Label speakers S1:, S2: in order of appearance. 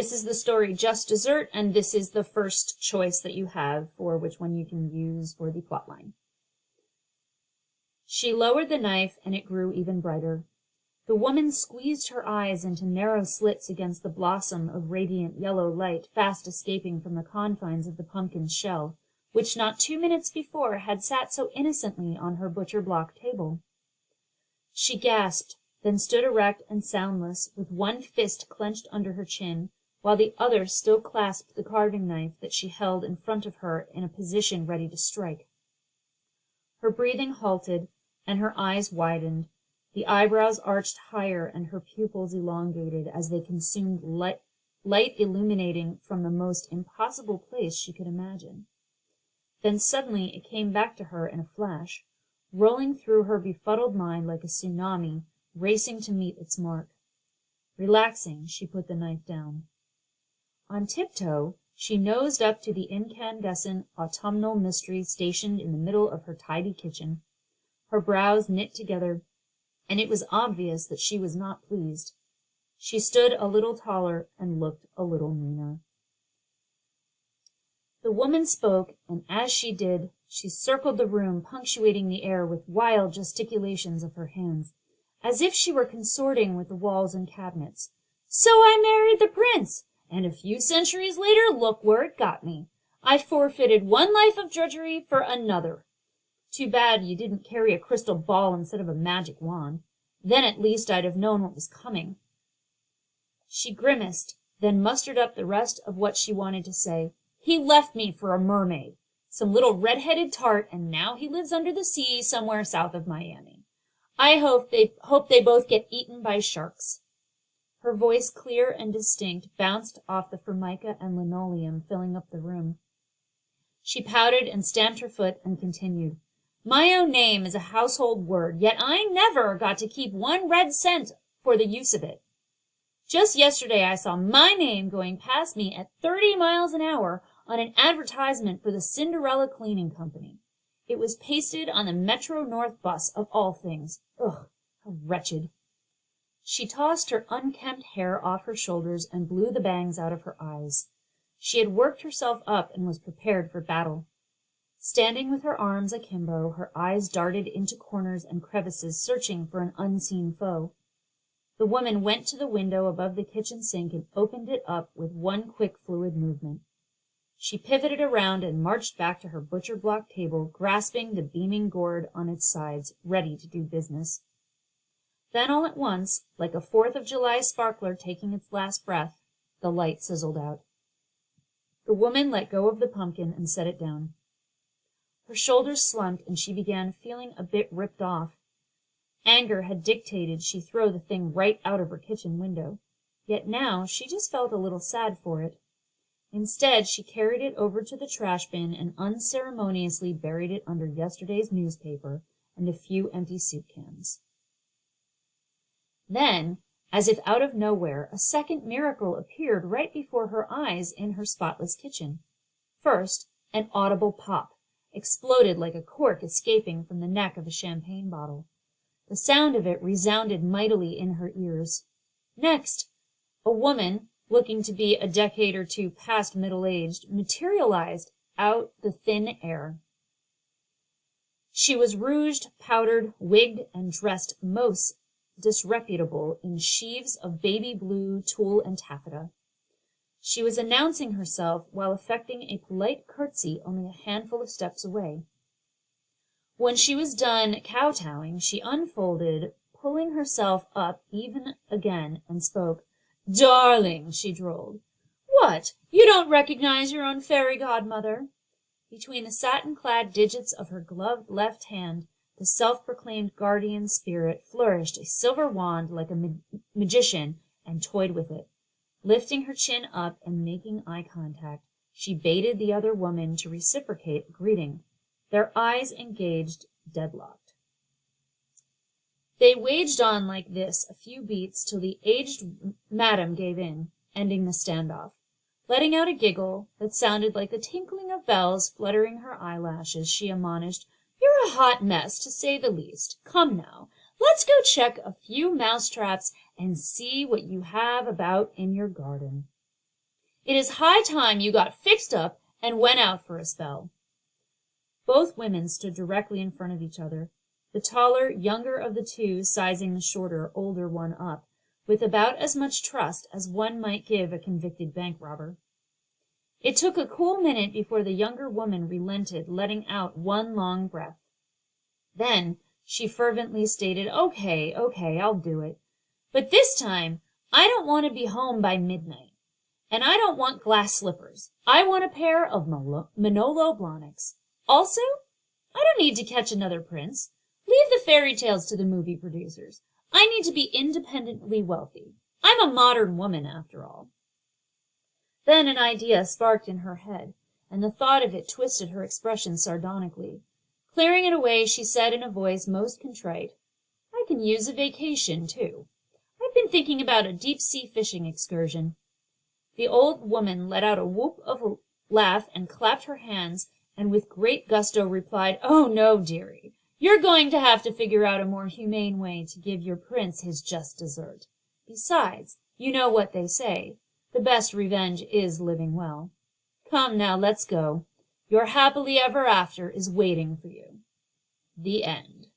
S1: This is the story Just Dessert, and this is the first choice that you have for which one you can use for the plotline. She lowered the knife, and it grew even brighter. The woman squeezed her eyes into narrow slits against the blossom of radiant yellow light fast escaping from the confines of the pumpkin's shell, which not 2 minutes before had sat so innocently on her butcher-block table. She gasped, then stood erect and soundless, with one fist clenched under her chin, while the other still clasped the carving knife that she held in front of her in a position ready to strike. Her breathing halted, and her eyes widened, the eyebrows arched higher and her pupils elongated as they consumed light illuminating from the most impossible place she could imagine. Then suddenly it came back to her in a flash, rolling through her befuddled mind like a tsunami, racing to meet its mark. Relaxing, she put the knife down. On tiptoe, she nosed up to the incandescent autumnal mystery stationed in the middle of her tidy kitchen. Her brows knit together, and it was obvious that she was not pleased. She stood a little taller and looked a little meaner. The woman spoke, and as she did, she circled the room, punctuating the air with wild gesticulations of her hands, as if she were consorting with the walls and cabinets. "So I married the prince, and a few centuries later, look where it got me. I forfeited one life of drudgery for another. Too bad you didn't carry a crystal ball instead of a magic wand. Then at least I'd have known what was coming." She grimaced, then mustered up the rest of what she wanted to say. "He left me for a mermaid, some little red-headed tart, and now he lives under the sea somewhere south of Miami. I hope they both get eaten by sharks." Her voice, clear and distinct, bounced off the formica and linoleum filling up the room. She pouted and stamped her foot and continued. "My own name is a household word, yet I never got to keep 1 red cent for the use of it. Just yesterday I saw my name going past me at 30 miles an hour on an advertisement for the Cinderella Cleaning Company. It was pasted on the Metro North bus, of all things. Ugh, how wretched." She tossed her unkempt hair off her shoulders and blew the bangs out of her eyes. She had worked herself up and was prepared for battle. Standing with her arms akimbo, her eyes darted into corners and crevices, searching for an unseen foe. The woman went to the window above the kitchen sink and opened it up with one quick fluid movement. She pivoted around and marched back to her butcher-block table, grasping the beaming gourd on its sides, ready to do business. Then all at once, like a 4th of July sparkler taking its last breath, the light sizzled out. The woman let go of the pumpkin and set it down. Her shoulders slumped, and she began feeling a bit ripped off. Anger had dictated she throw the thing right out of her kitchen window, yet now she just felt a little sad for it. Instead, she carried it over to the trash bin and unceremoniously buried it under yesterday's newspaper and a few empty soup cans. Then, as if out of nowhere, a second miracle appeared right before her eyes in her spotless kitchen. First, an audible pop exploded like a cork escaping from the neck of a champagne bottle. The sound of it resounded mightily in her ears. Next, a woman, looking to be a decade or two past middle-aged, materialized out the thin air. She was rouged, powdered, wigged, and dressed most disreputable in sheaves of baby blue tulle and taffeta. She was announcing herself while effecting a polite curtsy only a handful of steps away. When she was done kowtowing, she unfolded, pulling herself up even again, and spoke. "Darling," she drawled. "What, you don't recognize your own fairy godmother?" Between the satin-clad digits of her gloved left hand, the self-proclaimed guardian spirit flourished a silver wand like a magician and toyed with it. Lifting her chin up and making eye contact, she baited the other woman to reciprocate a greeting. Their eyes engaged, deadlocked. They waged on like this a few beats till the aged madam gave in, ending the standoff. Letting out a giggle that sounded like the tinkling of bells fluttering her eyelashes, she admonished, "You're a hot mess, to say the least. Come now, let's go check a few mousetraps and see what you have about in your garden." It is high time you got fixed up and went out for a spell." Both women stood directly in front of each other, the taller, younger of the two sizing the shorter, older one up, with about as much trust as one might give a convicted bank robber. It took a cool minute before the younger woman relented, letting out one long breath. Then she fervently stated, okay, I'll do it. But this time, I don't want to be home by midnight. And I don't want glass slippers. I want a pair of Manolo Blahniks. Also, I don't need to catch another prince. Leave the fairy tales to the movie producers. I need to be independently wealthy. I'm a modern woman, after all. Then an idea sparked in her head, and the thought of it twisted her expression sardonically. Clearing it away, she said in a voice most contrite, "I can use a vacation, too. I've been thinking about a deep-sea fishing excursion." The old woman let out a whoop of a laugh and clapped her hands, and with great gusto replied, "Oh, no, dearie. You're going to have to figure out a more humane way to give your prince his just desert. Besides, you know what they say. The best revenge is living well. Come now, let's go. Your happily ever after is waiting for you." The end.